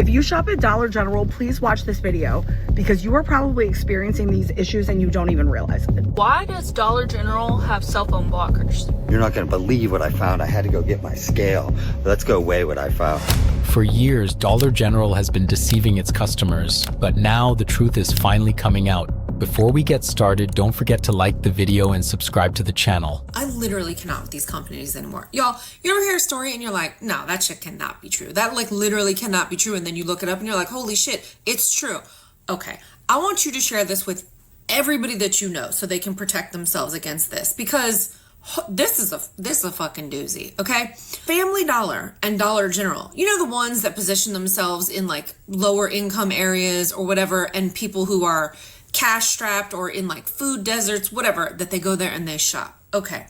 If you shop at Dollar General, please watch this video because you are probably experiencing these issues and you don't even realize it. Why does Dollar General have cell phone blockers? You're not gonna believe what I found. I had to go get my scale. Let's go weigh what I found. For years, Dollar General has been deceiving its customers, but now the truth is finally coming out. Before we get started, don't forget to like the video and subscribe to the channel. I literally cannot with these companies anymore. Y'all, you ever hear a story and you're like, no, that shit cannot be true. That like literally cannot be true. And then you look it up and you're like, holy shit, it's true. Okay, I want you to share this with everybody that you know so they can protect themselves against this, because this is a fucking doozy, okay? Family Dollar and Dollar General, you know, the ones that position themselves in like lower income areas or whatever, and people who are cash strapped or in like food deserts, whatever, that they go there and they shop. Okay,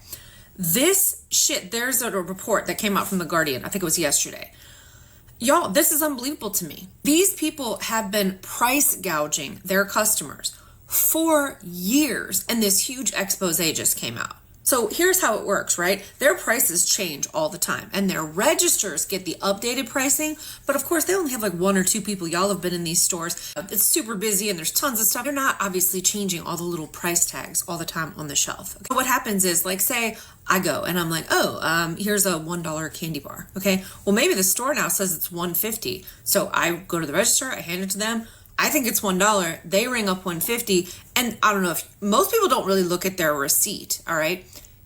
this shit, there's a report that came out from The Guardian, I think it was yesterday. Y'all, this is unbelievable to me. These people have been price gouging their customers for years, and this huge expose just came out. So here's how it works, right? Their prices change all the time and their registers get the updated pricing. But of course, they only have like one or two people. Y'all have been in these stores. It's super busy and there's tons of stuff. They're not obviously changing all the little price tags all the time on the shelf. Okay? What happens is, like, say I go and I'm like, oh, here's a $1 candy bar. Okay, well, maybe the store now says it's $1.50. So I go to the register, I hand it to them. I think it's $1. They ring up $1.50. And I don't know, if most people don't really look at their receipt. All right.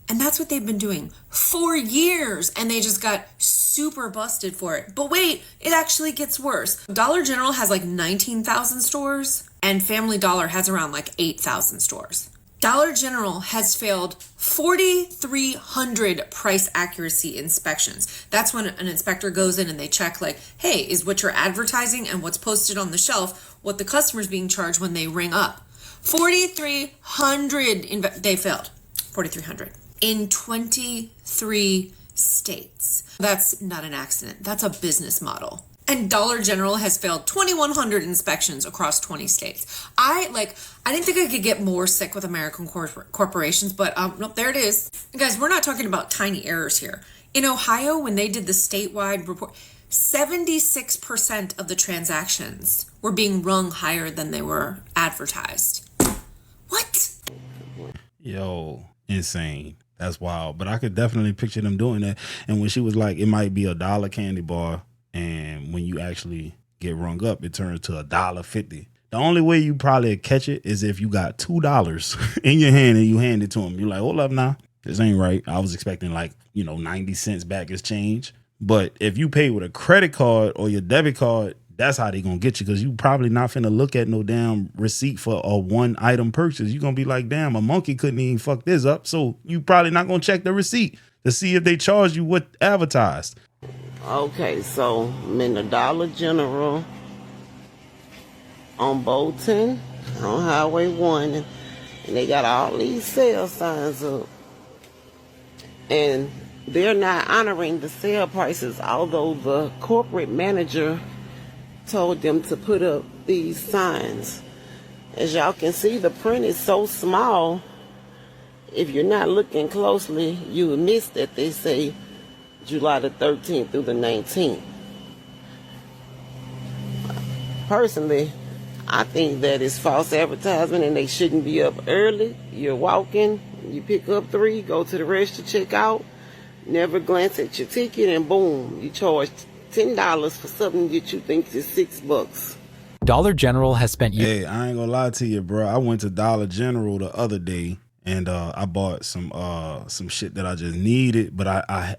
And that's what they've been doing for years. And they just got super busted for it. But wait, it actually gets worse. Dollar General has like 19,000 stores and Family Dollar has around like 8,000 stores. Dollar General has failed 4,300 price accuracy inspections. That's when an inspector goes in and they check like, hey, is what you're advertising and what's posted on the shelf what the customer's being charged when they ring up? 4,300, they failed. 4,300. In 23 states. That's not an accident. That's a business model. And Dollar General has failed 2,100 inspections across 20 states. I didn't think I could get more sick with American corporations, but nope, there it is. And guys, we're not talking about tiny errors here. In Ohio, when they did the statewide report, 76% of the transactions were being rung higher than they were advertised. What? Yo, insane. That's wild. But I could definitely picture them doing that. And when she was like, it might be $1 candy bar, and when you actually get rung up, it turns to $1.50. The only way you probably catch it is if you got $2 in your hand and you hand it to them. You're like, hold up now, this ain't right. I was expecting 90 cents back as change. But if you pay with a credit card or your debit card, that's how they gonna get you, because you probably not finna look at no damn receipt for a one item purchase. You're gonna be like, damn, a monkey couldn't even fuck this up. So you probably not gonna check the receipt to see if they charge you what advertised. Okay, so I'm in the Dollar General on Bolton on Highway 1, and they got all these sale signs up. And they're not honoring the sale prices, although the corporate manager told them to put up these signs. As y'all can see, the print is so small, if you're not looking closely, you will miss that they say July the 13th through the 19th. Personally, I think that is false advertisement and they shouldn't be up early. You're walking, you pick up 3, go to the register, check out, never glance at your ticket, and boom, you charge $10 for something that you think is $6. Dollar General has spent years. Hey, I ain't gonna lie to you, bro. I went to Dollar General the other day and I bought some shit that I just needed, but I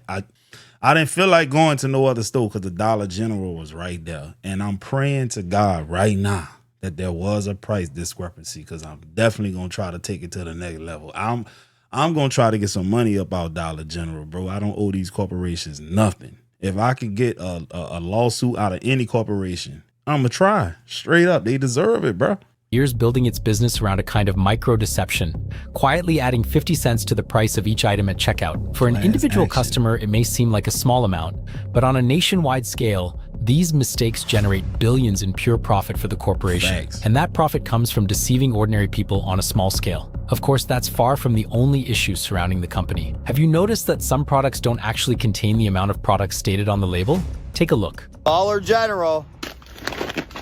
didn't feel like going to no other store because the Dollar General was right there. And I'm praying to God right now that there was a price discrepancy, because I'm definitely gonna try to take it to the next level. I'm gonna try to get some money up out Dollar General, bro. I don't owe these corporations nothing. If I could get a lawsuit out of any corporation, I'm going to try. Straight up. They deserve it, bro. Years building its business around a kind of micro-deception, quietly adding 50 cents to the price of each item at checkout. For an individual customer, it may seem like a small amount, but on a nationwide scale, these mistakes generate billions in pure profit for the corporation. Thanks. And that profit comes from deceiving ordinary people on a small scale. Of course, that's far from the only issue surrounding the company. Have you noticed that some products don't actually contain the amount of products stated on the label? Take a look. Dollar General,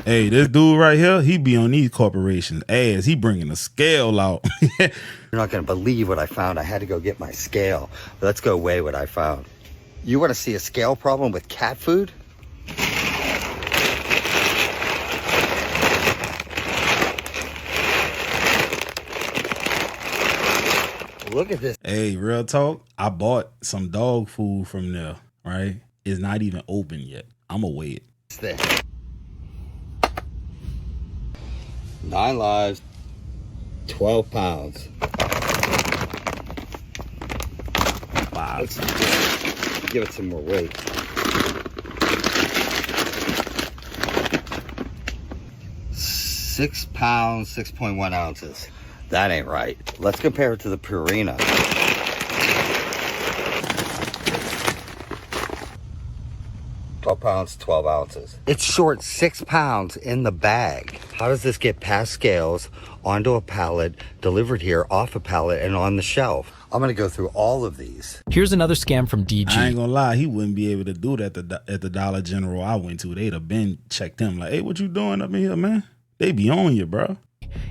Hey, this dude right here, he be on these corporations' ass. He bringing the scale out. You're not going to believe what I found. I had to go get my scale. Let's go weigh what I found. You want to see a scale problem with cat food? Look at this. Hey, real talk. I bought some dog food from there, right? It's not even open yet. I'm going to weigh it. What's this? 9 lives, 12 pounds. Wow. Let's give it some more weight. 6 pounds, 6.1 ounces. That ain't right. Let's compare it to the Purina. 12 pounds, 12 ounces. It's short 6 pounds in the bag. How does this get past scales, onto a pallet, delivered here, off a pallet, and on the shelf? I'm gonna go through all of these. Here's another scam from DG. I ain't gonna lie, he wouldn't be able to do that at the Dollar General I went to. They'd have been checked him like, hey, what you doing up in here, man? They be on you, bro.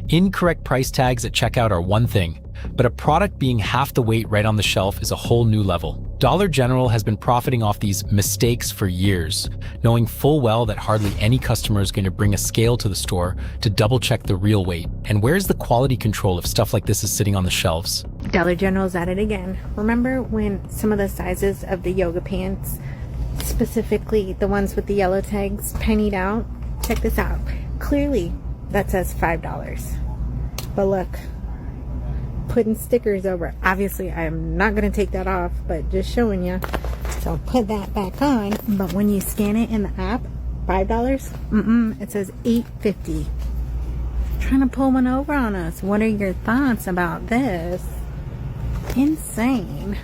Incorrect price tags at checkout are one thing, but a product being half the weight right on the shelf is a whole new level. Dollar General has been profiting off these mistakes for years, knowing full well that hardly any customer is going to bring a scale to the store to double check the real weight. And where's the quality control if stuff like this is sitting on the shelves? Dollar General's at it again. Remember when some of the sizes of the yoga pants, specifically the ones with the yellow tags, pennied out? Check this out. Clearly, that says $5. But look, putting stickers over it. Obviously, I am not going to take that off, but just showing you. So put that back on. But when you scan it in the app, $5? It says $8.50. Trying to pull one over on us. What are your thoughts about this? Insane.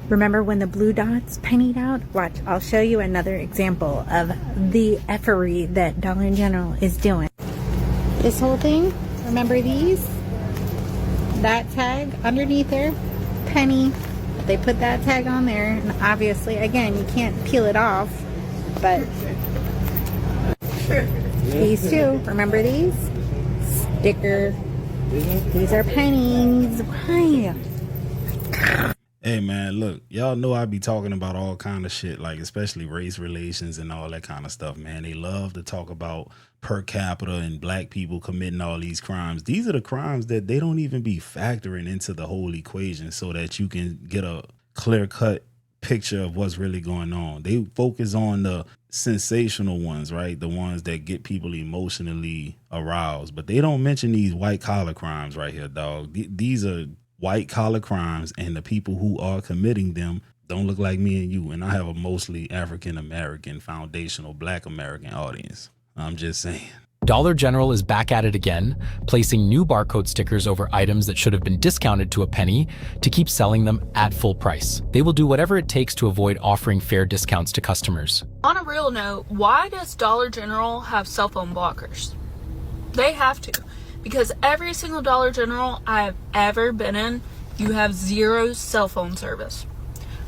Remember when the blue dots pennied out? Watch, I'll show you another example of the effery that Dollar General is doing. This whole thing, remember these? That tag underneath there, penny. They put that tag on there, and obviously, again, you can't peel it off, but these two, remember these? Sticker. These are pennies. Why? Hey man, look, y'all know I be talking about all kind of shit, like especially race relations and all that kind of stuff, man. They love to talk about per capita and black people committing all these crimes. These are the crimes that they don't even be factoring into the whole equation so that you can get a clear-cut picture of what's really going on. They focus on the sensational ones, right? The ones that get people emotionally aroused, but they don't mention these white-collar crimes right here, dog. These are white-collar crimes, and the people who are committing them don't look like me and you. And I have a mostly African-American, foundational Black American audience. I'm just saying. Dollar General is back at it again, placing new barcode stickers over items that should have been discounted to a penny to keep selling them at full price. They will do whatever it takes to avoid offering fair discounts to customers. On a real note, why does Dollar General have cell phone blockers? They have to. Because every single Dollar General I've ever been in, you have zero cell phone service.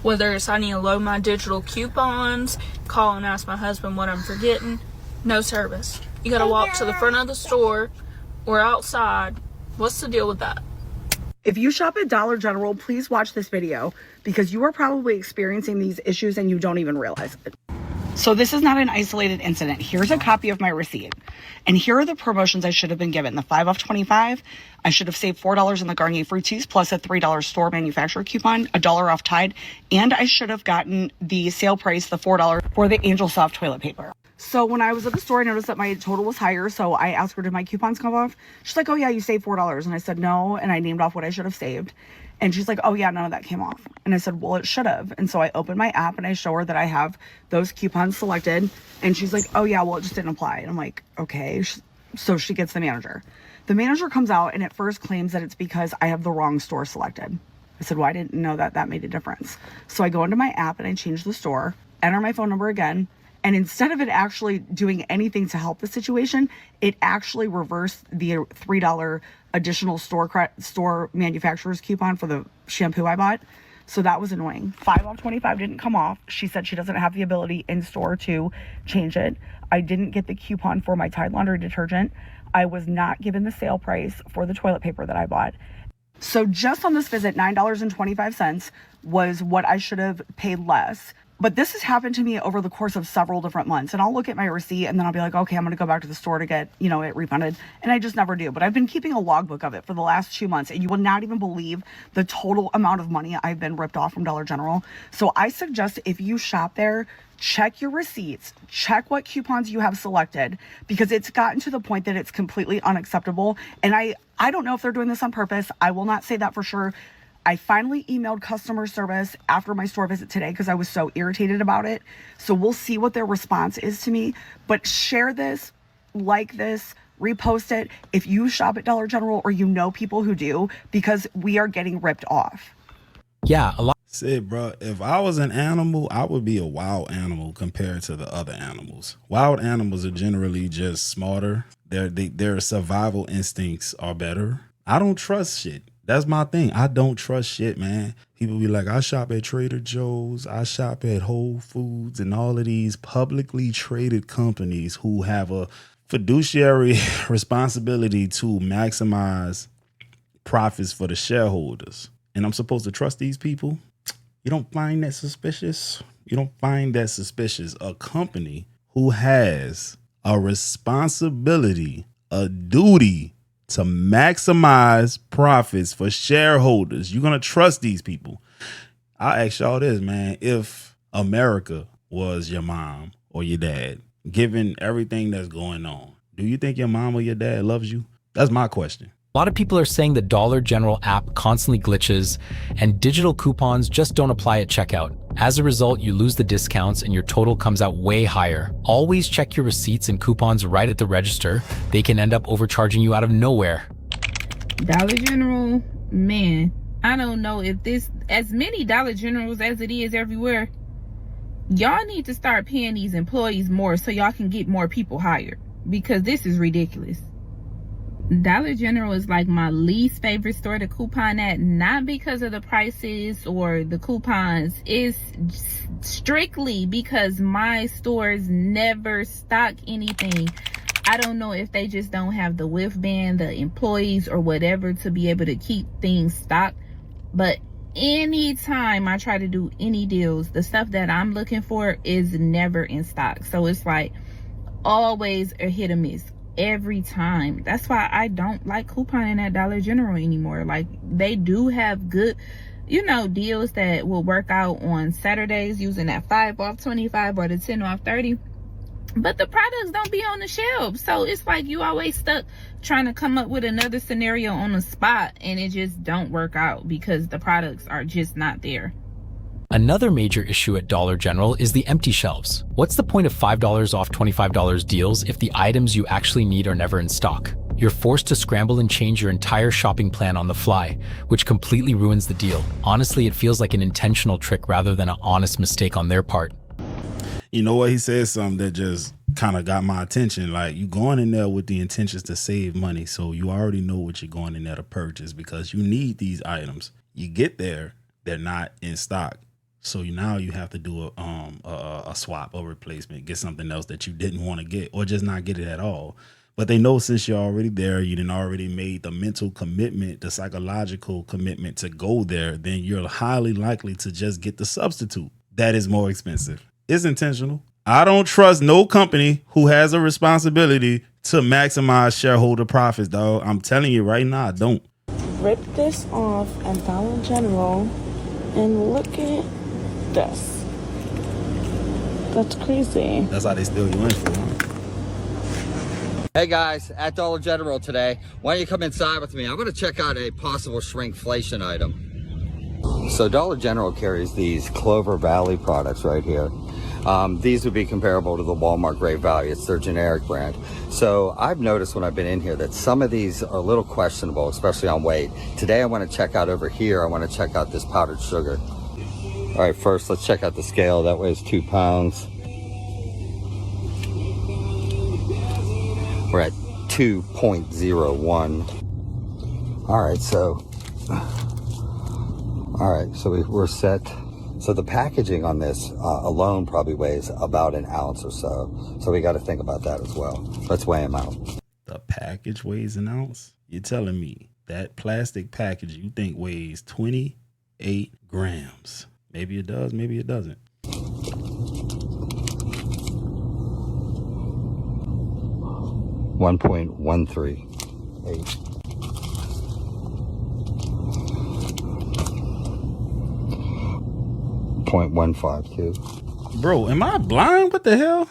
Whether it's I need to load my digital coupons, call and ask my husband what I'm forgetting, no service. You gotta walk to the front of the store or outside. What's the deal with that? If you shop at Dollar General, please watch this video because you are probably experiencing these issues and you don't even realize it. So this is not an isolated incident. Here's a copy of my receipt. And here are the promotions I should have been given. The 5 off 25, I should have saved $4 in the Garnier Fructis plus a $3 store manufacturer coupon, $1 off Tide, and I should have gotten the sale price, the $4 for the Angel Soft toilet paper. So when I was at the store, I noticed that my total was higher. So I asked her, did my coupons come off? She's like, oh yeah, you saved $4. And I said, no. And I named off what I should have saved. And she's like, oh yeah, none of that came off. And I said, well, it should have. And so I opened my app and I show her that I have those coupons selected. And she's like, oh yeah, well, it just didn't apply. And I'm like, okay. So she gets the manager. The manager comes out and at first claims that it's because I have the wrong store selected. I said, well, I didn't know that that made a difference. So I go into my app and I change the store, enter my phone number again. And instead of it actually doing anything to help the situation, it actually reversed the $3 additional store manufacturer's coupon for the shampoo I bought. So that was annoying. 5 off 25 didn't come off. She said she doesn't have the ability in store to change it. I didn't get the coupon for my Tide laundry detergent. I was not given the sale price for the toilet paper that I bought. So just on this visit, $9.25 was what I should have paid less. But this has happened to me over the course of several different months. And I'll look at my receipt and then I'll be like, okay, I'm going to go back to the store to get, it refunded. And I just never do. But I've been keeping a logbook of it for the last 2 months. And you will not even believe the total amount of money I've been ripped off from Dollar General. So I suggest if you shop there, check your receipts, check what coupons you have selected, because it's gotten to the point that it's completely unacceptable. And I don't know if they're doing this on purpose. I will not say that for sure. I finally emailed customer service after my store visit today because I was so irritated about it. So we'll see what their response is to me. But share this, like this, repost it if you shop at Dollar General or you know people who do, because we are getting ripped off. Yeah, a lot. Said, bro, if I was an animal, I would be a wild animal compared to the other animals. Wild animals are generally just smarter. Their survival instincts are better. I don't trust shit. That's my thing. I don't trust shit, man. People be like, I shop at Trader Joe's, I shop at Whole Foods, and all of these publicly traded companies who have a fiduciary responsibility to maximize profits for the shareholders. And I'm supposed to trust these people? You don't find that suspicious? You don't find that suspicious? A company who has a responsibility, a duty to maximize profits for shareholders. You're going to trust these people. I'll ask y'all this, man. If America was your mom or your dad, given everything that's going on, do you think your mom or your dad loves you? That's my question. A lot of people are saying the Dollar General app constantly glitches and digital coupons just don't apply at checkout. As a result, you lose the discounts and your total comes out way higher. Always check your receipts and coupons right at the register. They can end up overcharging you out of nowhere. Dollar General, man, I don't know if this, as many Dollar Generals as it is everywhere, y'all need to start paying these employees more so y'all can get more people hired, because this is ridiculous. Dollar General is like my least favorite store to coupon at, not because of the prices or the coupons. It's strictly because my stores never stock anything. I don't know if they just don't have the whiff band, the employees or whatever to be able to keep things stocked. But anytime I try to do any deals, the stuff that I'm looking for is never in stock. So it's like always a hit or miss. Every time. That's why I don't like couponing at Dollar General anymore. Like, they do have good, deals that will work out on Saturdays using that 5 off 25 or the 10 off 30. But the products don't be on the shelves. So it's like you always stuck trying to come up with another scenario on the spot, and it just don't work out because the products are just not there. Another major issue at Dollar General is the empty shelves. What's the point of $5 off $25 deals if the items you actually need are never in stock? You're forced to scramble and change your entire shopping plan on the fly, which completely ruins the deal. Honestly, it feels like an intentional trick rather than an honest mistake on their part. You know what? He said something that just kind of got my attention. Like, you going in there with the intentions to save money, so you already know what you're going in there to purchase because you need these items. You get there, they're not in stock. So now you have to do a swap or replacement, get something else that you didn't want to get, or just not get it at all. But they know since you're already there, you done already made the mental commitment, the psychological commitment to go there, then you're highly likely to just get the substitute that is more expensive. It's intentional. I don't trust no company who has a responsibility to maximize shareholder profits, dog. I'm telling you right now, I don't. Rip this off at Dollar General and look at this. That's crazy. That's how they steal you in for, huh? Hey guys, at Dollar General today, why don't you come inside with me? I'm going to check out a possible shrinkflation item. So Dollar General carries these Clover Valley products right here. These would be comparable to the Walmart Great Value. It's their generic brand. So I've noticed when I've been in here that some of these are a little questionable, especially on weight. Today I want to check out over here. I want to check out this powdered sugar. All right, first let's check out the scale. That weighs 2 pounds. We're at 2.01. All right, so we're set So the packaging on this alone probably weighs about an ounce or so. So we got to think about that as well. Let's weigh them out. The package weighs an ounce? You're telling me that plastic package you think weighs 28 grams? Maybe it does, maybe it doesn't. 1.138. 0.152. Bro, am I blind? What the hell?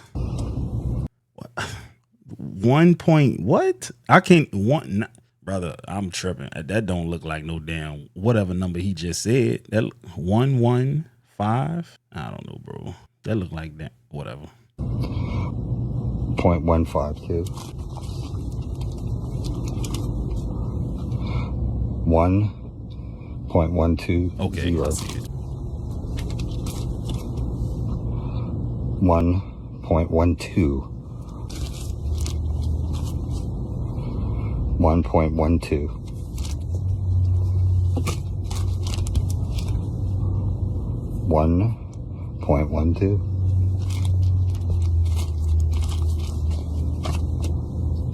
What? 1 point what? I can't brother, I'm tripping. That don't look like no damn whatever number he just said. That 115? I don't know, bro. That look like that. Whatever. 0.152. 1.120. Okay, I see it. 1.12. 1.12. 1.12.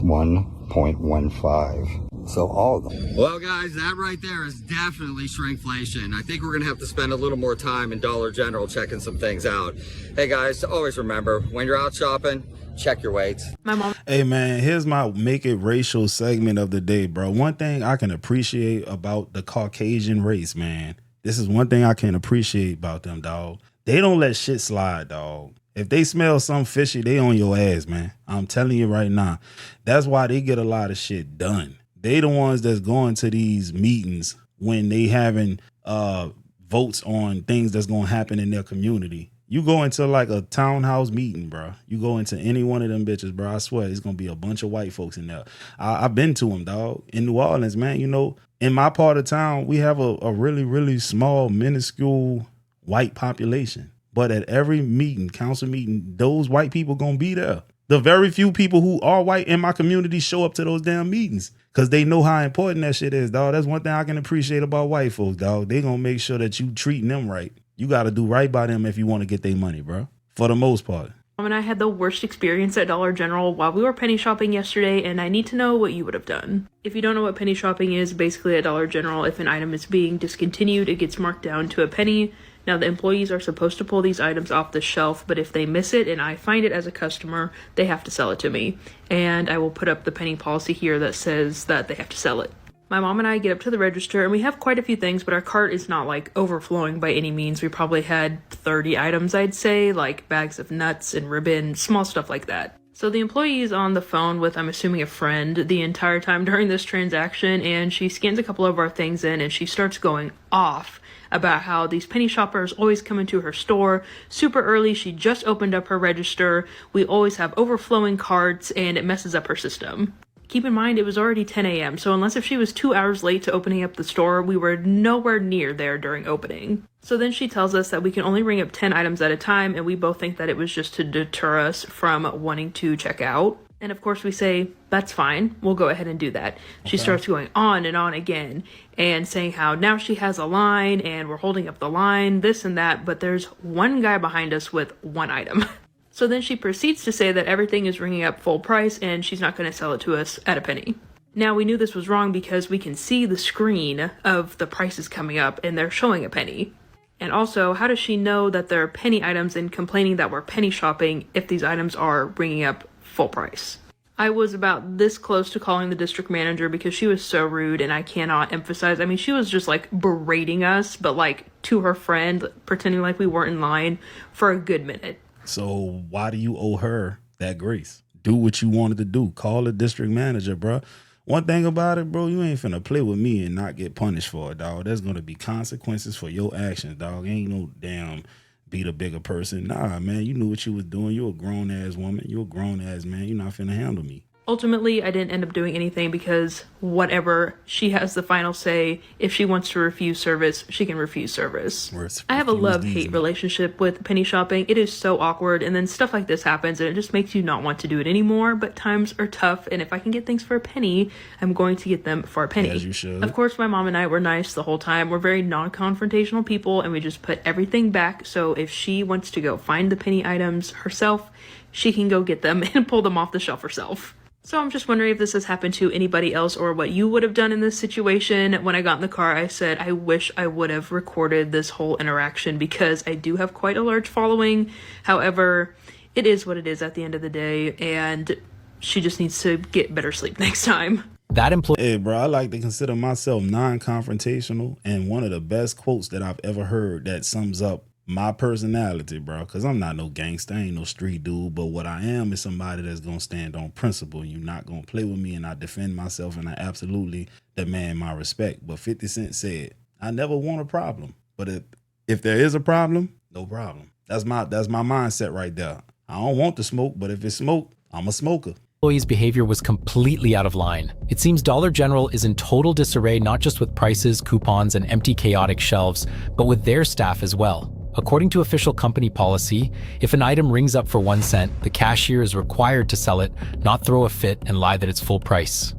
1.15. So all of them. Well, guys, that right there is definitely shrinkflation. I think we're going to have to spend a little more time in Dollar General checking some things out. Hey, guys, always remember, when you're out shopping, check your weights. My mom. Hey, man, here's my Make It Racial segment of the day, bro. One thing I can appreciate about the Caucasian race, man. This is one thing I can appreciate about them, dog. They don't let shit slide, dog. If they smell something fishy, they on your ass, man. I'm telling you right now. That's why they get a lot of shit done. They the ones that's going to these meetings when they having votes on things that's going to happen in their community. You go into like a townhouse meeting, bro. You go into any one of them bitches, bro. I swear it's going to be a bunch of white folks in there. I've been to them, dog. In New Orleans, man, you know, in my part of town, we have a really, really small, minuscule white population. But at every meeting, council meeting, those white people going to be there. The very few people who are white in my community show up to those damn meetings because they know how important that shit is, dog. That's one thing I can appreciate about white folks, dog. They going to make sure that you treating them right. You got to do right by them if you want to get their money, bro. For the most part. Mom and I had the worst experience at Dollar General while we were penny shopping yesterday, and I need to know what you would have done. If you don't know what penny shopping is, basically at Dollar General, if an item is being discontinued, it gets marked down to a penny. Now, the employees are supposed to pull these items off the shelf, but if they miss it and I find it as a customer, they have to sell it to me. And I will put up the penny policy here that says that they have to sell it. My mom and I get up to the register and we have quite a few things, but our cart is not like overflowing by any means. We probably had 30 items, I'd say, like bags of nuts and ribbon, small stuff like that. So the employee is on the phone with, I'm assuming, a friend the entire time during this transaction, and she scans a couple of our things in and she starts going off about how these penny shoppers always come into her store super early. She just opened up her register. We always have overflowing carts and it messes up her system. Keep in mind, it was already 10 a.m., so unless if she was 2 hours late to opening up the store, we were nowhere near there during opening. So then she tells us that we can only ring up 10 items at a time, and we both think that it was just to deter us from wanting to check out. And of course we say, that's fine, we'll go ahead and do that. She starts going on and on again and saying how now she has a line and we're holding up the line, this and that, but there's one guy behind us with one item. So then she proceeds to say that everything is ringing up full price and she's not going to sell it to us at a penny. Now, we knew this was wrong because we can see the screen of the prices coming up and they're showing a penny. And also, how does she know that they're penny items and complaining that we're penny shopping if these items are ringing up full price? I was about this close to calling the district manager because she was so rude, and I cannot emphasize. I mean, she was just like berating us, but like to her friend, pretending like we weren't in line for a good minute. So why do you owe her that grace? Do what you wanted to do. Call the district manager, bro. One thing about it, bro, you ain't finna play with me and not get punished for it, dog. There's gonna be consequences for your actions, dog. Ain't no damn be the bigger person. Nah, man, you knew what you was doing. You a grown-ass woman. You a grown-ass man. You're not finna handle me. Ultimately, I didn't end up doing anything because whatever, she has the final say. If she wants to refuse service, she can refuse service. I have a love-hate relationship with penny shopping. It is so awkward, and then stuff like this happens, and it just makes you not want to do it anymore. But times are tough, and if I can get things for a penny, I'm going to get them for a penny. As you should. Of course, my mom and I were nice the whole time. We're very non-confrontational people, and we just put everything back. So if she wants to go find the penny items herself, she can go get them and pull them off the shelf herself. So I'm just wondering if this has happened to anybody else or what you would have done in this situation. When I got in the car, I said, I wish I would have recorded this whole interaction because I do have quite a large following. However, it is what it is at the end of the day, and she just needs to get better sleep next time. That employee. Hey, bro, I like to consider myself non-confrontational, and one of the best quotes that I've ever heard that sums up my personality, bro, because I'm not no gangster, I ain't no street dude, but what I am is somebody that's going to stand on principle. You're not going to play with me, and I defend myself, and I absolutely demand my respect. But 50 Cent said, I never want a problem, but if there is a problem, no problem. That's my mindset right there. I don't want the smoke, but if it's smoke, I'm a smoker. Employee's behavior was completely out of line. It seems Dollar General is in total disarray, not just with prices, coupons, and empty chaotic shelves, but with their staff as well. According to official company policy, if an item rings up for 1 cent, the cashier is required to sell it, not throw a fit and lie that it's full price.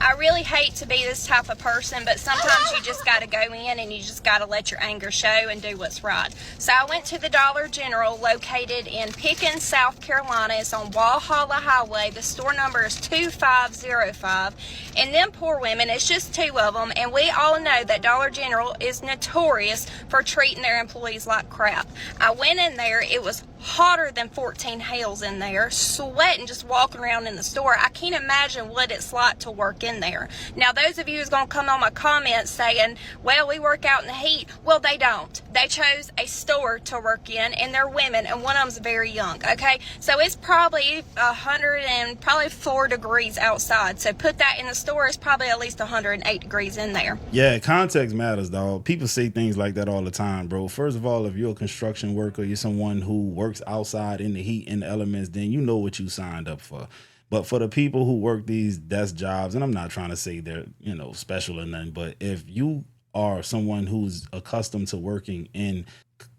I really hate to be this type of person, but sometimes you just got to go in and you just got to let your anger show and do what's right. So I went to the Dollar General located in Pickens, South Carolina. It's on Walhalla Highway. The store number is 2505. And them poor women, it's just two of them. And we all know that Dollar General is notorious for treating their employees like crap. I went in there. It was hotter than 14 hells in there, sweating just walking around in the store. I can't imagine what it's like to work in there. Now, those of you who's going to come on my comments saying, well, we work out in the heat. Well, they don't. They chose a store to work in, and they're women, and one of them's very young, okay? So it's probably 104 degrees outside. So put that in the store, it's probably at least 108 degrees in there. Yeah, context matters, dog. People say things like that all the time, bro. First of all, if you're a construction worker, you're someone who works outside in the heat and the elements, then you know what you signed up for. But for the people who work these desk jobs, and I'm not trying to say they're, special or nothing, but if you are someone who's accustomed to working in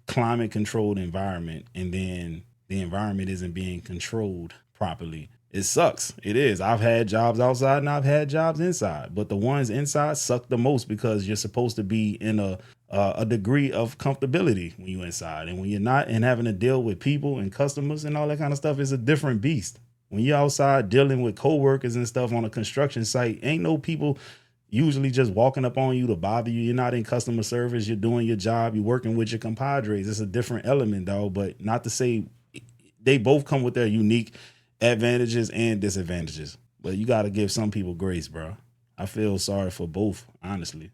climate controlled environment and then the environment isn't being controlled properly, it sucks. It is. I've had jobs outside and I've had jobs inside, but the ones inside suck the most because you're supposed to be in a degree of comfortability when you're inside. And when you're not and having to deal with people and customers and all that kind of stuff, it's a different beast. When you're outside dealing with coworkers and stuff on a construction site, ain't no people usually just walking up on you to bother you. You're not in customer service. You're doing your job. You're working with your compadres. It's a different element, dog. But not to say they both come with their unique advantages and disadvantages. But you got to give some people grace, bro. I feel sorry for both, honestly.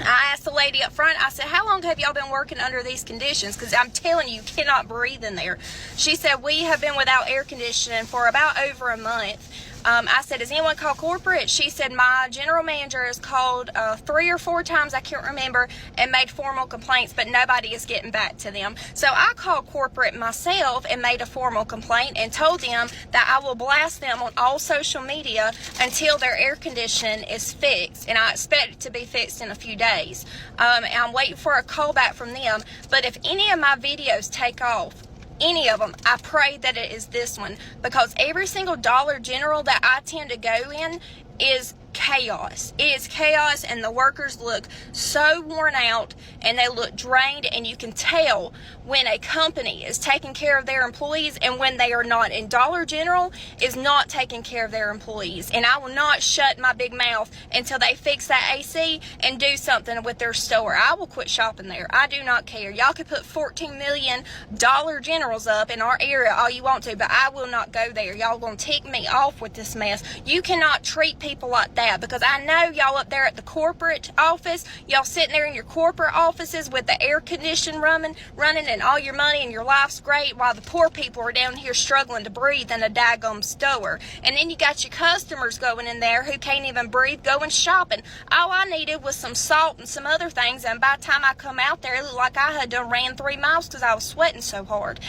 I asked the lady up front, I said, how long have y'all been working under these conditions? Because I'm telling you, you cannot breathe in there. She said, we have been without air conditioning for about over a month. I said, has anyone called corporate? She said, my general manager has called 3 or 4 times, I can't remember, and made formal complaints, but nobody is getting back to them. So I called corporate myself and made a formal complaint and told them that I will blast them on all social media until their air conditioning is fixed. And I expect it to be fixed in a few days. And I'm waiting for a call back from them. But if any of my videos take off, any of them, I pray that it is this one, because every single Dollar General that I tend to go in is chaos. It is chaos, and the workers look so worn out and they look drained, and you can tell when a company is taking care of their employees and when they are not. And Dollar General is not taking care of their employees, and I will not shut my big mouth until they fix that AC and do something with their store. I will quit shopping there. I do not care. Y'all could put 14 million Dollar Generals up in our area all you want to, but I will not go there. Y'all gonna tick me off with this mess. You cannot treat people like that, because I know y'all up there at the corporate office, y'all sitting there in your corporate offices with the air conditioning running and all your money and your life's great, while the poor people are down here struggling to breathe in a daggum store. And then you got your customers going in there who can't even breathe going shopping. All I needed was some salt and some other things, and by the time I come out there, it looked like I had done ran 3 miles because I was sweating so hard.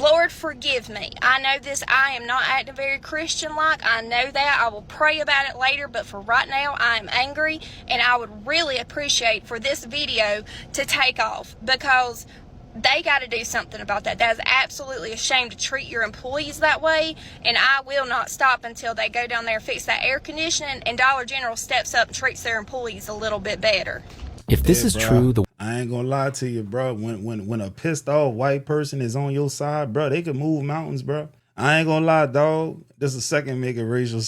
Lord, forgive me. I know this, I am not acting very Christian-like. I know that. I will pray about it later, but for right now, I am angry, and I would really appreciate for this video to take off, because they got to do something about that. That is absolutely a shame to treat your employees that way, and I will not stop until they go down there and fix that air conditioning, and Dollar General steps up and treats their employees a little bit better. If this is bro, true, the I ain't gonna lie to you, bro. When a pissed off white person is on your side, bro, they can move mountains, bro. I ain't gonna lie, dog. This is the second make a racial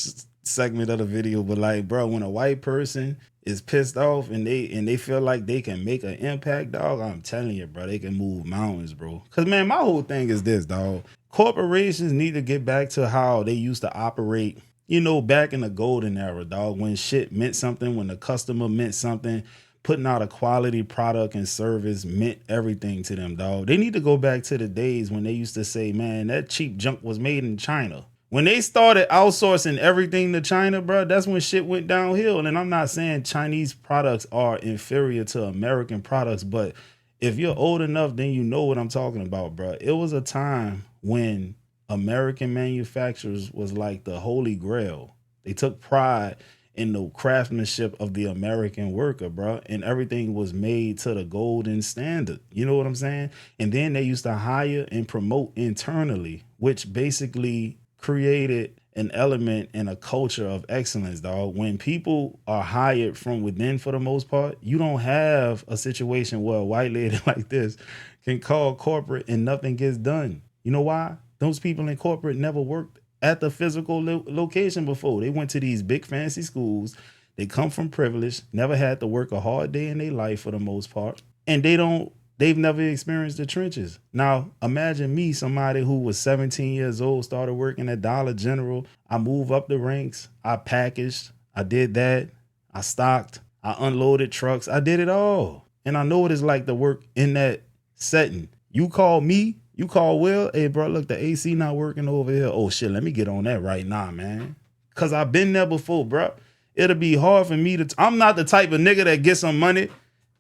segment of the video, but like, bro, when a white person is pissed off and they feel like they can make an impact, dog, I'm telling you, bro, they can move mountains, bro. Cause man, my whole thing is this, dog. Corporations need to get back to how they used to operate, you know, back in the golden era, dog, when shit meant something, when the customer meant something. Putting out a quality product and service meant everything to them, dog. They need to go back to the days when they used to say, man, that cheap junk was made in China. When they started outsourcing everything to China, bro, that's when shit went downhill. And I'm not saying Chinese products are inferior to American products, but if you're old enough, then you know what I'm talking about, bro. It was a time when American manufacturers was like the holy grail. They took pride in the craftsmanship of the American worker, bro. And everything was made to the golden standard. You know what I'm saying? And then they used to hire and promote internally, which basically created an element and a culture of excellence, dog. When people are hired from within, for the most part, you don't have a situation where a white lady like this can call corporate and nothing gets done. You know why? Those people in corporate never worked at the physical location before. They went to these big fancy schools. They come from privilege, never had to work a hard day in their life for the most part. And they've never experienced the trenches. Now, imagine me, somebody who was 17 years old, started working at Dollar General. I moved up the ranks. I packaged. I did that. I stocked. I unloaded trucks. I did it all. And I know what it's like to work in that setting. You call me, you call Will, hey, bro, look, the AC not working over here. Oh, shit, let me get on that right now, man. Because I've been there before, bro. It'll be hard for me to... I'm not the type of nigga that gets some money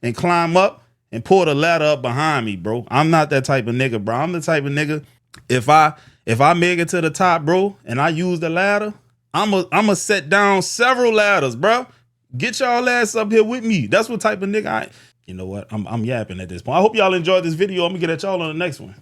and climb up and pull the ladder up behind me, bro. I'm not that type of nigga, bro. I'm the type of nigga, if I make it to the top, bro, and I use the ladder, I'ma set down several ladders, bro. Get y'all ass up here with me. That's what type of nigga I... You know what? I'm yapping at this point. I hope y'all enjoyed this video. I'm gonna get at y'all on the next one.